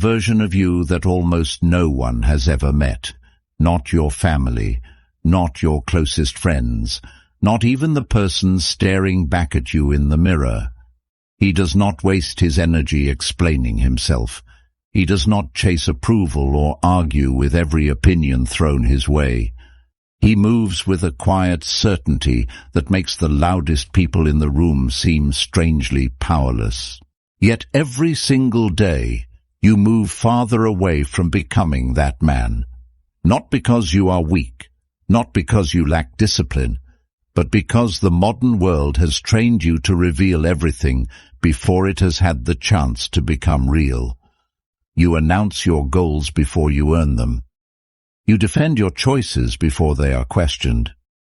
version of you that almost no one has ever met. Not your family, not your closest friends, not even the person staring back at you in the mirror. He does not waste his energy explaining himself. He does not chase approval or argue with every opinion thrown his way. He moves with a quiet certainty that makes the loudest people in the room seem strangely powerless. Yet every single day, you move farther away from becoming that man. Not because you are weak, not because you lack discipline, but because the modern world has trained you to reveal everything before it has had the chance to become real. You announce your goals before you earn them. You defend your choices before they are questioned.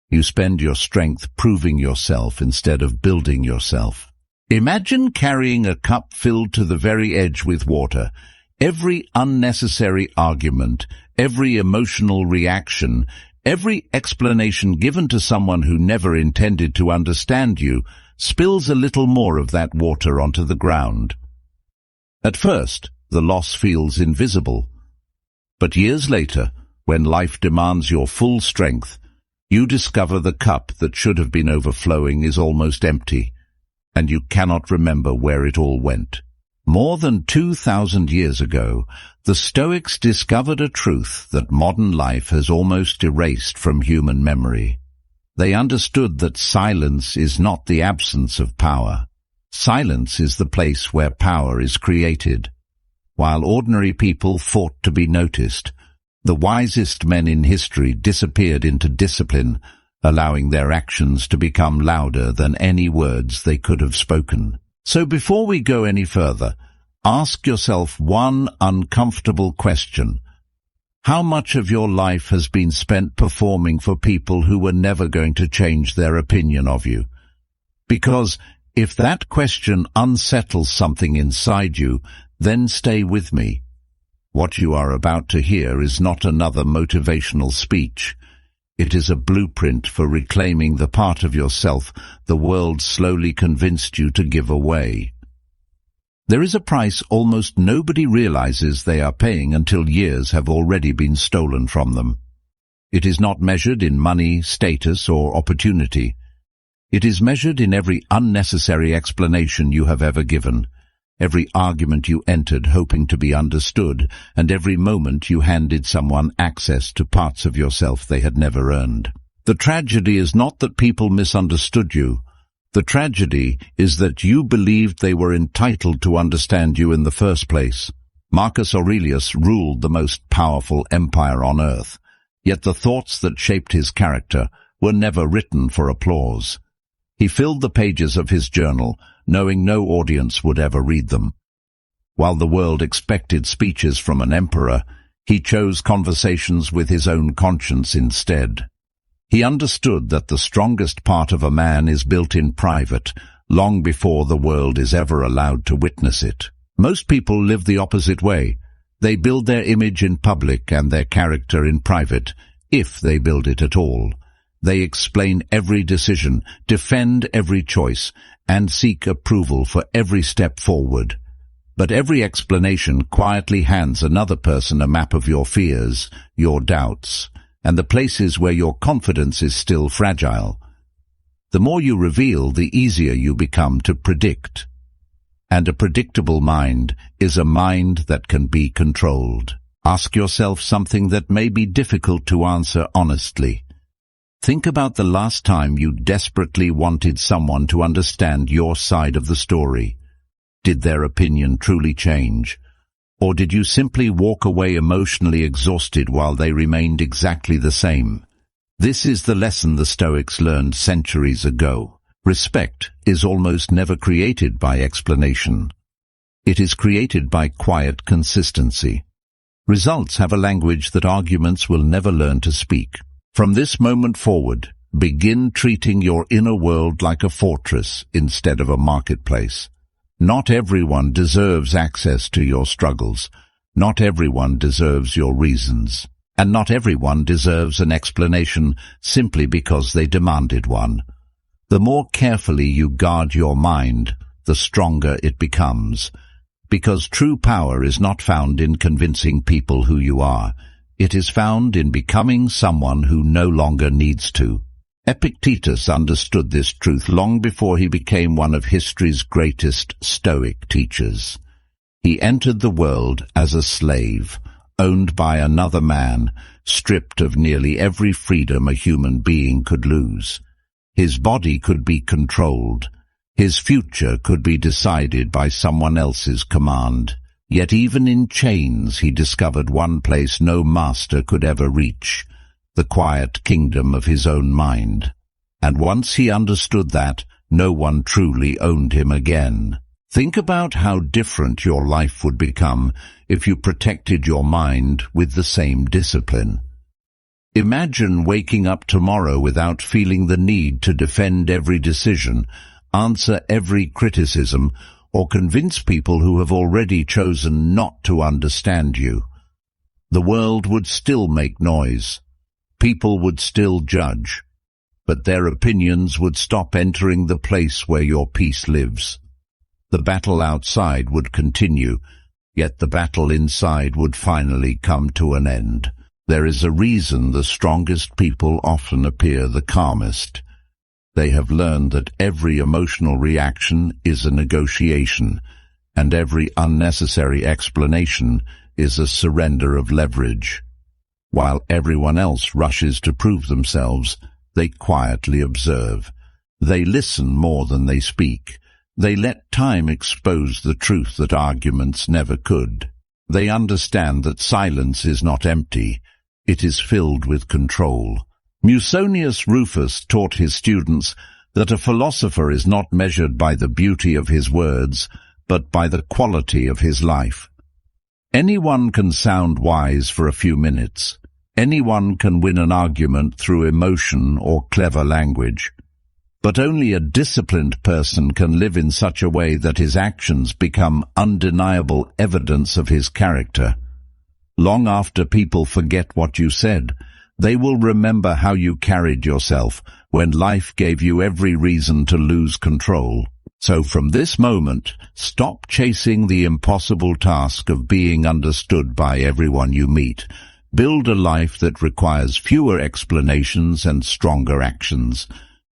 You spend your strength proving yourself instead of building yourself. Imagine carrying a cup filled to the very edge with water. Every unnecessary argument, every emotional reaction, every explanation given to someone who never intended to understand you spills a little more of that water onto the ground. At first, the loss feels invisible. But years later, when life demands your full strength, you discover the cup that should have been overflowing is almost empty, and you cannot remember where it all went. More than 2,000 years ago, the Stoics discovered a truth that modern life has almost erased from human memory. They understood that silence is not the absence of power. Silence is the place where power is created. While ordinary people fought to be noticed, the wisest men in history disappeared into discipline, allowing their actions to become louder than any words they could have spoken. So before we go any further, ask yourself one uncomfortable question. How much of your life has been spent performing for people who were never going to change their opinion of you? Because if that question unsettles something inside you, then stay with me. What you are about to hear is not another motivational speech. It is a blueprint for reclaiming the part of yourself the world slowly convinced you to give away. There is a price almost nobody realizes they are paying until years have already been stolen from them. It is not measured in money, status, or opportunity. It is measured in every unnecessary explanation you have ever given, every argument you entered hoping to be understood, and every moment you handed someone access to parts of yourself they had never earned. The tragedy is not that people misunderstood you. The tragedy is that you believed they were entitled to understand you in the first place. Marcus Aurelius ruled the most powerful empire on earth, yet the thoughts that shaped his character were never written for applause. He filled the pages of his journal, knowing no audience would ever read them. While the world expected speeches from an emperor, he chose conversations with his own conscience instead. He understood that the strongest part of a man is built in private, long before the world is ever allowed to witness it. Most people live the opposite way. They build their image in public and their character in private, if they build it at all. They explain every decision, defend every choice, and seek approval for every step forward. But every explanation quietly hands another person a map of your fears, your doubts, and the places where your confidence is still fragile. The more you reveal, the easier you become to predict. And a predictable mind is a mind that can be controlled. Ask yourself something that may be difficult to answer honestly. Think about the last time you desperately wanted someone to understand your side of the story. Did their opinion truly change? Or did you simply walk away emotionally exhausted while they remained exactly the same? This is the lesson the Stoics learned centuries ago. Respect is almost never created by explanation. It is created by quiet consistency. Results have a language that arguments will never learn to speak. From this moment forward, begin treating your inner world like a fortress instead of a marketplace. Not everyone deserves access to your struggles. Not everyone deserves your reasons. And not everyone deserves an explanation simply because they demanded one. The more carefully you guard your mind, the stronger it becomes. Because true power is not found in convincing people who you are. It is found in becoming someone who no longer needs to. Epictetus understood this truth long before he became one of history's greatest Stoic teachers. He entered the world as a slave, owned by another man, stripped of nearly every freedom a human being could lose. His body could be controlled. His future could be decided by someone else's command. Yet even in chains he discovered one place no master could ever reach, the quiet kingdom of his own mind. And once he understood that, no one truly owned him again. Think about how different your life would become if you protected your mind with the same discipline. Imagine waking up tomorrow without feeling the need to defend every decision, answer every criticism, or convince people who have already chosen not to understand you. The world would still make noise. People would still judge. But their opinions would stop entering the place where your peace lives. The battle outside would continue, yet the battle inside would finally come to an end. There is a reason the strongest people often appear the calmest. They have learned that every emotional reaction is a negotiation, and every unnecessary explanation is a surrender of leverage. While everyone else rushes to prove themselves, they quietly observe. They listen more than they speak. They let time expose the truth that arguments never could. They understand that silence is not empty. It is filled with control. Musonius Rufus taught his students that a philosopher is not measured by the beauty of his words, but by the quality of his life. Anyone can sound wise for a few minutes. Anyone can win an argument through emotion or clever language. But only a disciplined person can live in such a way that his actions become undeniable evidence of his character. Long after people forget what you said, they will remember how you carried yourself when life gave you every reason to lose control. So from this moment, stop chasing the impossible task of being understood by everyone you meet. Build a life that requires fewer explanations and stronger actions.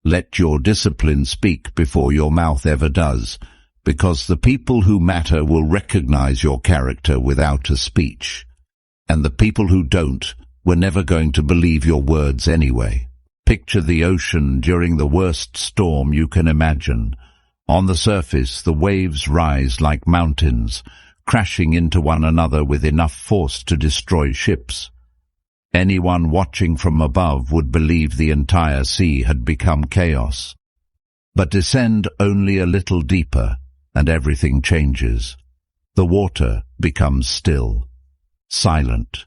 Let your discipline speak before your mouth ever does, because the people who matter will recognize your character without a speech. And the people who don't were never going to believe your words anyway. Picture the ocean during the worst storm you can imagine. On the surface, the waves rise like mountains, crashing into one another with enough force to destroy ships. Anyone watching from above would believe the entire sea had become chaos. But descend only a little deeper, and everything changes. The water becomes still, silent,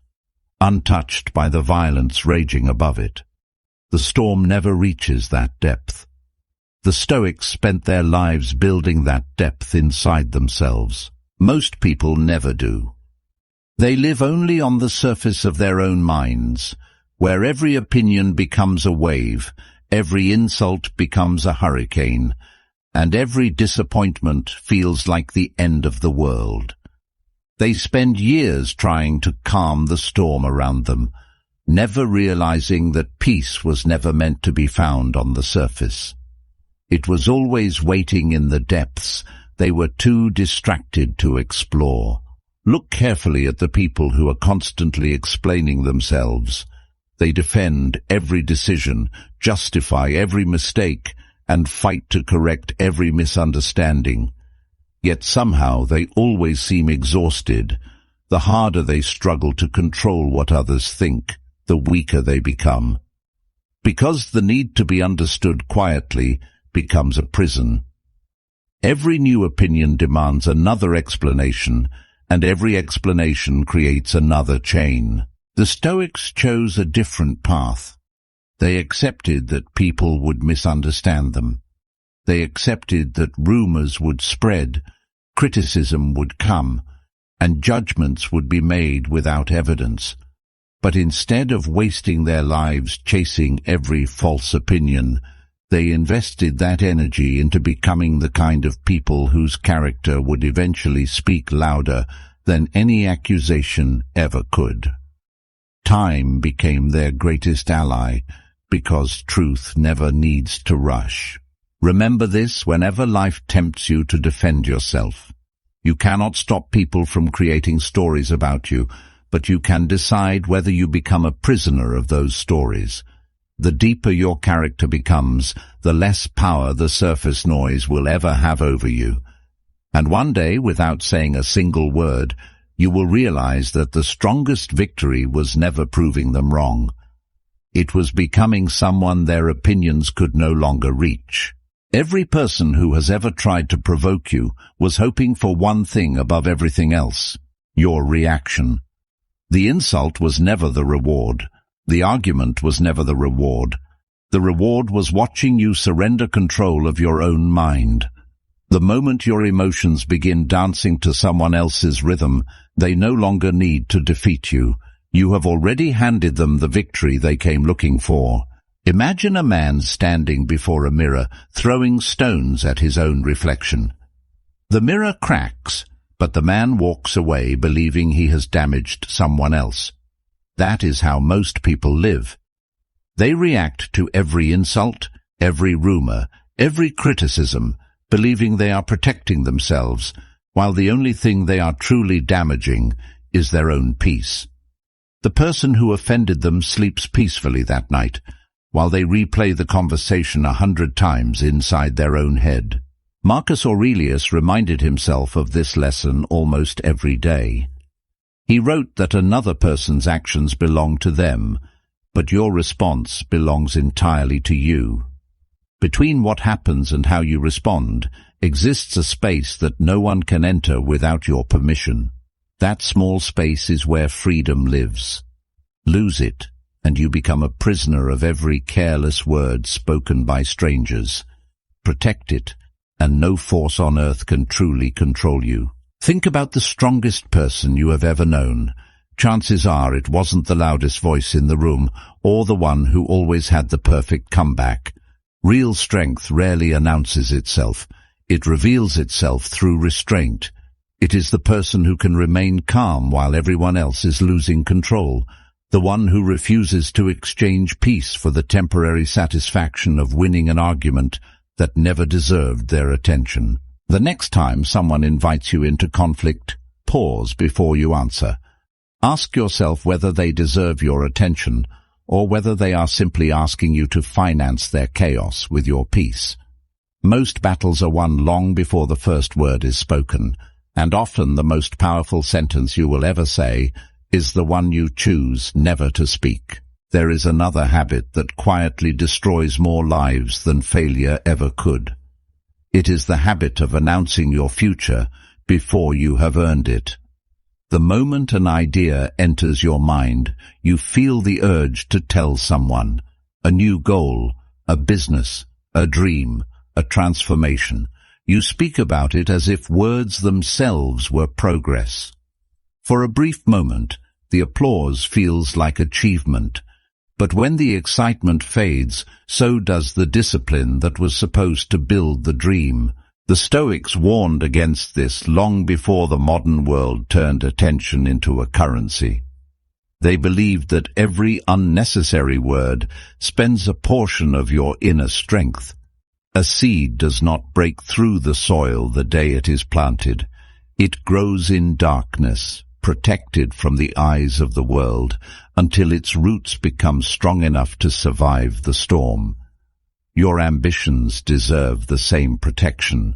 untouched by the violence raging above it. The storm never reaches that depth. The Stoics spent their lives building that depth inside themselves. Most people never do. They live only on the surface of their own minds, where every opinion becomes a wave, every insult becomes a hurricane, and every disappointment feels like the end of the world. They spend years trying to calm the storm around them, never realizing that peace was never meant to be found on the surface. It was always waiting in the depths. They were too distracted to explore. Look carefully at the people who are constantly explaining themselves. They defend every decision, justify every mistake, and fight to correct every misunderstanding. Yet somehow they always seem exhausted. The harder they struggle to control what others think, the weaker they become. Because the need to be understood quietly becomes a prison. Every new opinion demands another explanation, and every explanation creates another chain. The Stoics chose a different path. They accepted that people would misunderstand them. They accepted that rumors would spread, criticism would come, and judgments would be made without evidence. But instead of wasting their lives chasing every false opinion, They invested that energy into becoming the kind of people whose character would eventually speak louder than any accusation ever could. Time became their greatest ally, because truth never needs to rush. Remember this whenever life tempts you to defend yourself. You cannot stop people from creating stories about you, but you can decide whether you become a prisoner of those stories. The deeper your character becomes, the less power the surface noise will ever have over you. And one day, without saying a single word, you will realize that the strongest victory was never proving them wrong. It was becoming someone their opinions could no longer reach. Every person who has ever tried to provoke you was hoping for one thing above everything else: your reaction. The insult was never the reward. The argument was never the reward. The reward was watching you surrender control of your own mind. The moment your emotions begin dancing to someone else's rhythm, they no longer need to defeat you. You have already handed them the victory they came looking for. Imagine a man standing before a mirror, throwing stones at his own reflection. The mirror cracks, but the man walks away believing he has damaged someone else. That is how most people live. They react to every insult, every rumor, every criticism, believing they are protecting themselves, while the only thing they are truly damaging is their own peace. The person who offended them sleeps peacefully that night, while they replay the conversation 100 times inside their own head. Marcus Aurelius reminded himself of this lesson almost every day. He wrote that another person's actions belong to them, but your response belongs entirely to you. Between what happens and how you respond exists a space that no one can enter without your permission. That small space is where freedom lives. Lose it, and you become a prisoner of every careless word spoken by strangers. Protect it, and no force on earth can truly control you. Think about the strongest person you have ever known. Chances are it wasn't the loudest voice in the room, or the one who always had the perfect comeback. Real strength rarely announces itself. It reveals itself through restraint. It is the person who can remain calm while everyone else is losing control, the one who refuses to exchange peace for the temporary satisfaction of winning an argument that never deserved their attention. The next time someone invites you into conflict, pause before you answer. Ask yourself whether they deserve your attention, or whether they are simply asking you to finance their chaos with your peace. Most battles are won long before the first word is spoken, and often the most powerful sentence you will ever say is the one you choose never to speak. There is another habit that quietly destroys more lives than failure ever could. It is the habit of announcing your future before you have earned it. The moment an idea enters your mind, you feel the urge to tell someone. A new goal, a business, a dream, a transformation. You speak about it as if words themselves were progress. For a brief moment, the applause feels like achievement. But when the excitement fades, so does the discipline that was supposed to build the dream. The Stoics warned against this long before the modern world turned attention into a currency. They believed that every unnecessary word spends a portion of your inner strength. A seed does not break through the soil the day it is planted. It grows in darkness, protected from the eyes of the world, until its roots become strong enough to survive the storm. Your ambitions deserve the same protection.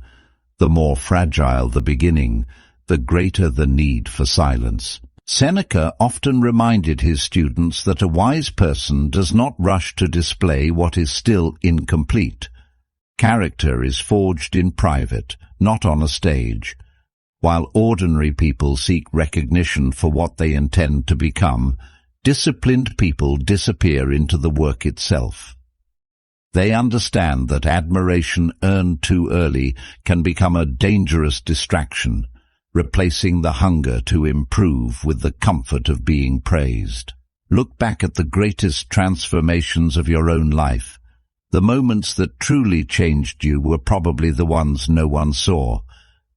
The more fragile the beginning, the greater the need for silence. Seneca often reminded his students that a wise person does not rush to display what is still incomplete. Character is forged in private, not on a stage. While ordinary people seek recognition for what they intend to become, disciplined people disappear into the work itself. They understand that admiration earned too early can become a dangerous distraction, replacing the hunger to improve with the comfort of being praised. Look back at the greatest transformations of your own life. The moments that truly changed you were probably the ones no one saw.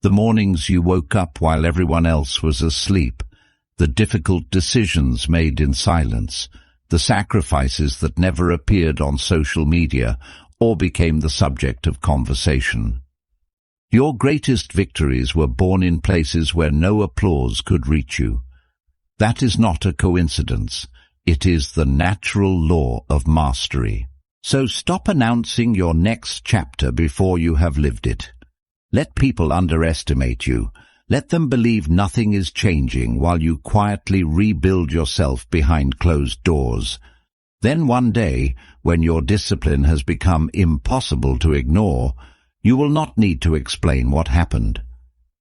The mornings you woke up while everyone else was asleep. The difficult decisions made in silence. The sacrifices that never appeared on social media or became the subject of conversation. Your greatest victories were born in places where no applause could reach you. That is not a coincidence. It is the natural law of mastery. So stop announcing your next chapter before you have lived it. Let people underestimate you. Let them believe nothing is changing while you quietly rebuild yourself behind closed doors. Then one day, when your discipline has become impossible to ignore, you will not need to explain what happened.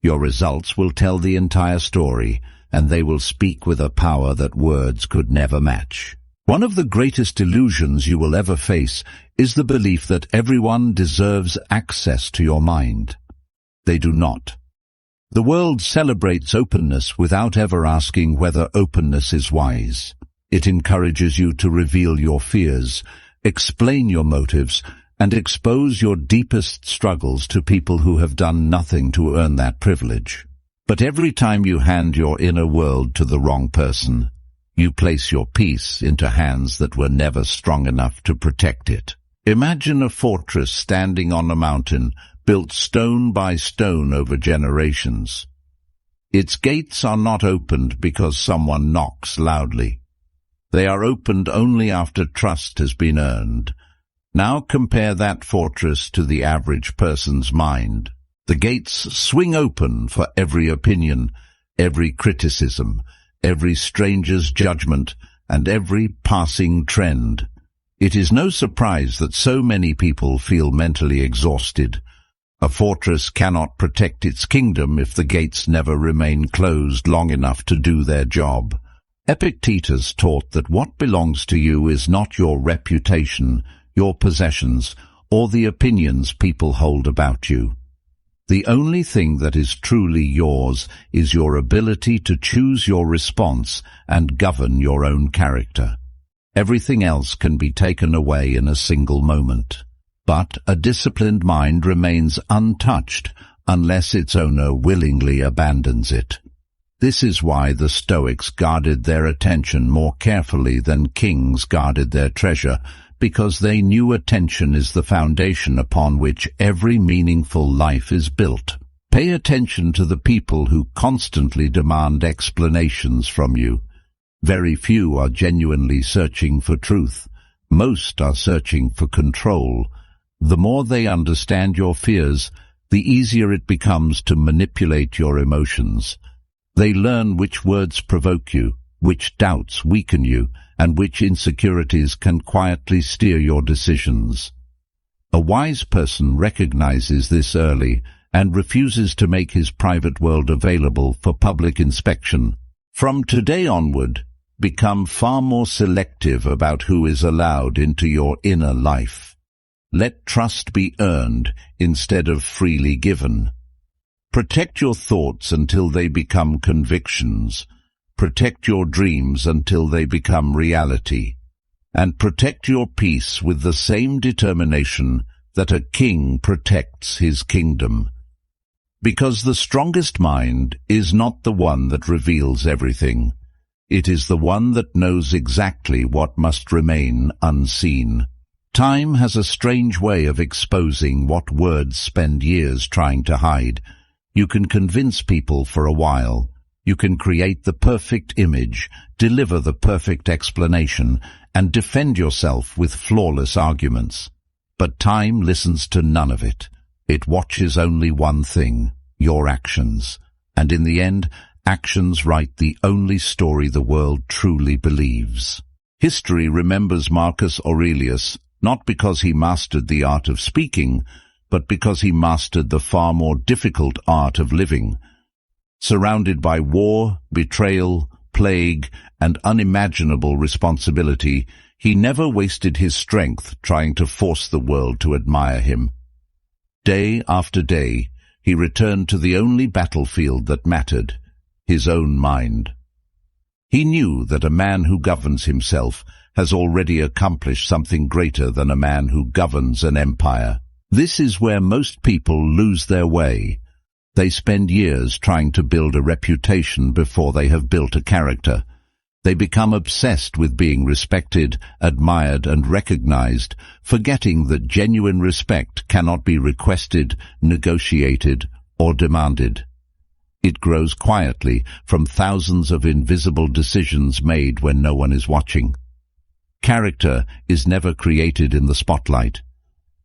Your results will tell the entire story, and they will speak with a power that words could never match. One of the greatest illusions you will ever face is the belief that everyone deserves access to your mind. They do not. The world celebrates openness without ever asking whether openness is wise. It encourages you to reveal your fears, explain your motives, and expose your deepest struggles to people who have done nothing to earn that privilege. But every time you hand your inner world to the wrong person, you place your peace into hands that were never strong enough to protect it. Imagine a fortress standing on a mountain, built stone by stone over generations. Its gates are not opened because someone knocks loudly. They are opened only after trust has been earned. Now compare that fortress to the average person's mind. The gates swing open for every opinion, every criticism, every stranger's judgment, and every passing trend. It is no surprise that so many people feel mentally exhausted. A fortress cannot protect its kingdom if the gates never remain closed long enough to do their job. Epictetus taught that what belongs to you is not your reputation, your possessions, or the opinions people hold about you. The only thing that is truly yours is your ability to choose your response and govern your own character. Everything else can be taken away in a single moment. But a disciplined mind remains untouched unless its owner willingly abandons it. This is why the Stoics guarded their attention more carefully than kings guarded their treasure, because they knew attention is the foundation upon which every meaningful life is built. Pay attention to the people who constantly demand explanations from you. Very few are genuinely searching for truth. Most are searching for control. The more they understand your fears, the easier it becomes to manipulate your emotions. They learn which words provoke you, which doubts weaken you, and which insecurities can quietly steer your decisions. A wise person recognizes this early and refuses to make his private world available for public inspection. From today onward, become far more selective about who is allowed into your inner life. Let trust be earned instead of freely given. Protect your thoughts until they become convictions. Protect your dreams until they become reality. And protect your peace with the same determination that a king protects his kingdom. Because the strongest mind is not the one that reveals everything. It is the one that knows exactly what must remain unseen. Time has a strange way of exposing what words spend years trying to hide. You can convince people for a while. You can create the perfect image, deliver the perfect explanation, and defend yourself with flawless arguments. But time listens to none of it. It watches only one thing, your actions. And in the end, actions write the only story the world truly believes. History remembers Marcus Aurelius, not because he mastered the art of speaking, but because he mastered the far more difficult art of living. Surrounded by war, betrayal, plague, and unimaginable responsibility, he never wasted his strength trying to force the world to admire him. Day after day, he returned to the only battlefield that mattered, his own mind. He knew that a man who governs himself has already accomplished something greater than a man who governs an empire. This is where most people lose their way. They spend years trying to build a reputation before they have built a character. They become obsessed with being respected, admired, and recognized, forgetting that genuine respect cannot be requested, negotiated, or demanded. It grows quietly from thousands of invisible decisions made when no one is watching. Character is never created in the spotlight.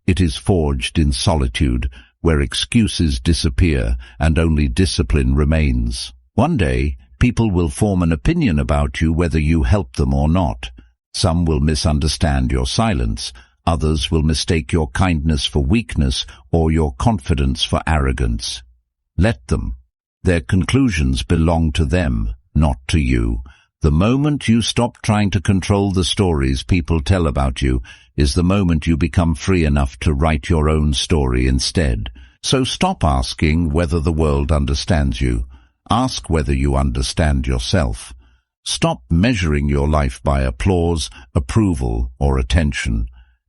It is forged in solitude, where excuses disappear and only discipline remains. One day, people will form an opinion about you whether you help them or not. Some will misunderstand your silence. Others will mistake your kindness for weakness or your confidence for arrogance. Let them. Their conclusions belong to them, not to you. The moment you stop trying to control the stories people tell about you is the moment you become free enough to write your own story instead. So stop asking whether the world understands you. Ask whether you understand yourself. Stop measuring your life by applause, approval, or attention.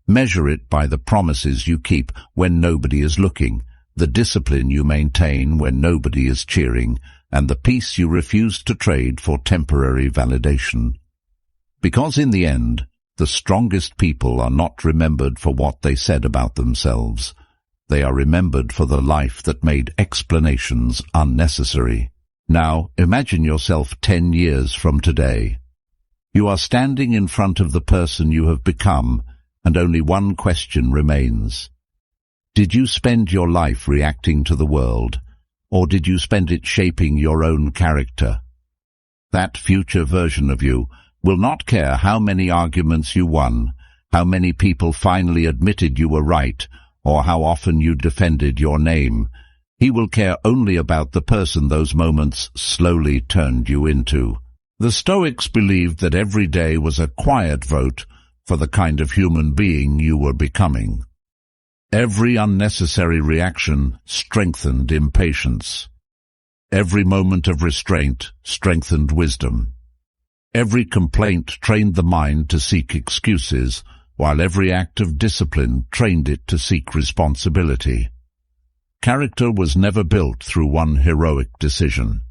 Measure it by the promises you keep when nobody is looking, the discipline you maintain when nobody is cheering, and the peace you refuse to trade for temporary validation. Because in the end, the strongest people are not remembered for what they said about themselves. They are remembered for the life that made explanations unnecessary. Now, imagine yourself 10 years from today. You are standing in front of the person you have become, and only one question remains. Did you spend your life reacting to the world, or did you spend it shaping your own character? That future version of you will not care how many arguments you won, how many people finally admitted you were right, or how often you defended your name. He will care only about the person those moments slowly turned you into. The Stoics believed that every day was a quiet vote for the kind of human being you were becoming. Every unnecessary reaction strengthened impatience. Every moment of restraint strengthened wisdom. Every complaint trained the mind to seek excuses, while every act of discipline trained it to seek responsibility. Character was never built through one heroic decision.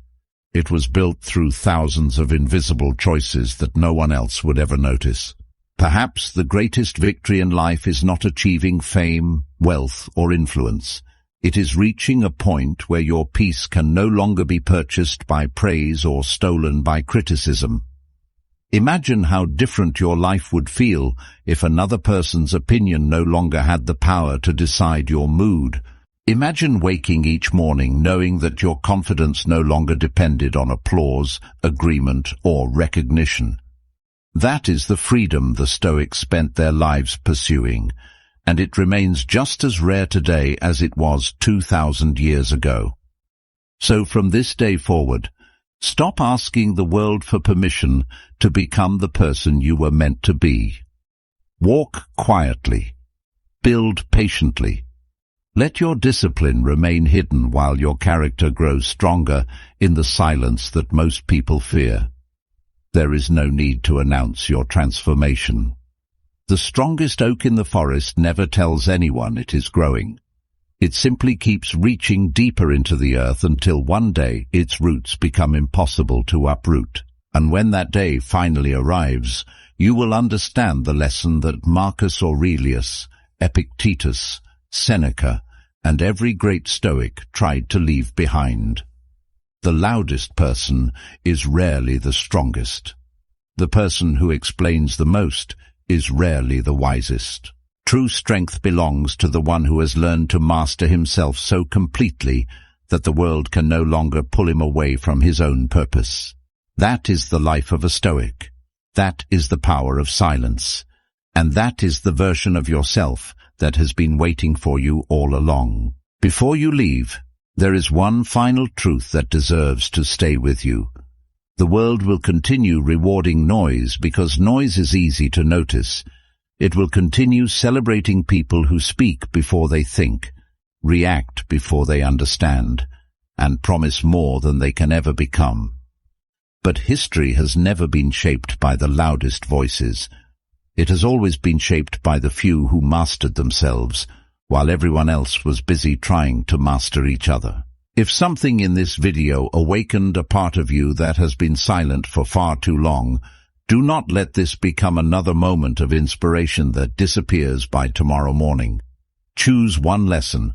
It was built through thousands of invisible choices that no one else would ever notice. Perhaps the greatest victory in life is not achieving fame, wealth, or influence. It is reaching a point where your peace can no longer be purchased by praise or stolen by criticism. Imagine how different your life would feel if another person's opinion no longer had the power to decide your mood. Imagine waking each morning knowing that your confidence no longer depended on applause, agreement, or recognition. That is the freedom the Stoics spent their lives pursuing, and it remains just as rare today as it was 2,000 years ago. So from this day forward, stop asking the world for permission to become the person you were meant to be. Walk quietly. Build patiently. Let your discipline remain hidden while your character grows stronger in the silence that most people fear. There is no need to announce your transformation. The strongest oak in the forest never tells anyone it is growing. It simply keeps reaching deeper into the earth until one day its roots become impossible to uproot. And when that day finally arrives, you will understand the lesson that Marcus Aurelius, Epictetus, Seneca, and every great Stoic tried to leave behind. The loudest person is rarely the strongest. The person who explains the most is rarely the wisest. True strength belongs to the one who has learned to master himself so completely that the world can no longer pull him away from his own purpose. That is the life of a Stoic. That is the power of silence. And that is the version of yourself that has been waiting for you all along. Before you leave, there is one final truth that deserves to stay with you. The world will continue rewarding noise because noise is easy to notice. It will continue celebrating people who speak before they think, react before they understand, and promise more than they can ever become. But history has never been shaped by the loudest voices. It has always been shaped by the few who mastered themselves, while everyone else was busy trying to master each other. If something in this video awakened a part of you that has been silent for far too long, do not let this become another moment of inspiration that disappears by tomorrow morning. Choose one lesson,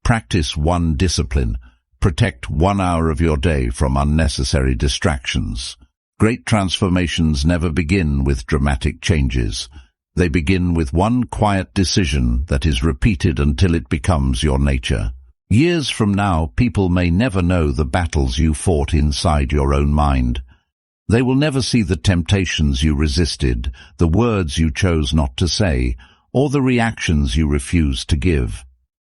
practice one discipline, protect 1 hour of your day from unnecessary distractions. Great transformations never begin with dramatic changes. They begin with one quiet decision that is repeated until it becomes your nature. Years from now, people may never know the battles you fought inside your own mind. They will never see the temptations you resisted, the words you chose not to say, or the reactions you refused to give.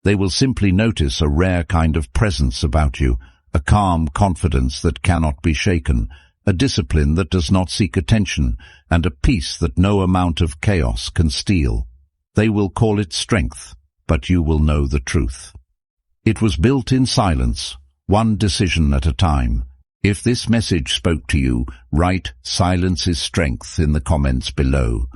They will simply notice a rare kind of presence about you, a calm confidence that cannot be shaken, a discipline that does not seek attention, and a peace that no amount of chaos can steal. They will call it strength, but you will know the truth. It was built in silence, one decision at a time. If this message spoke to you, write "Silence is strength" in the comments below.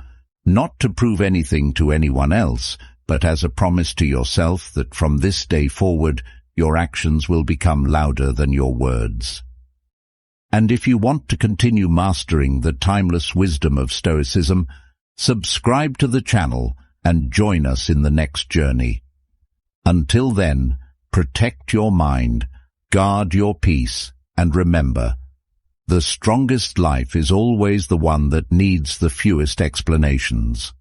Not to prove anything to anyone else, but as a promise to yourself that from this day forward, your actions will become louder than your words. And if you want to continue mastering the timeless wisdom of Stoicism, subscribe to the channel and join us in the next journey. Until then, protect your mind, guard your peace, and remember, the strongest life is always the one that needs the fewest explanations.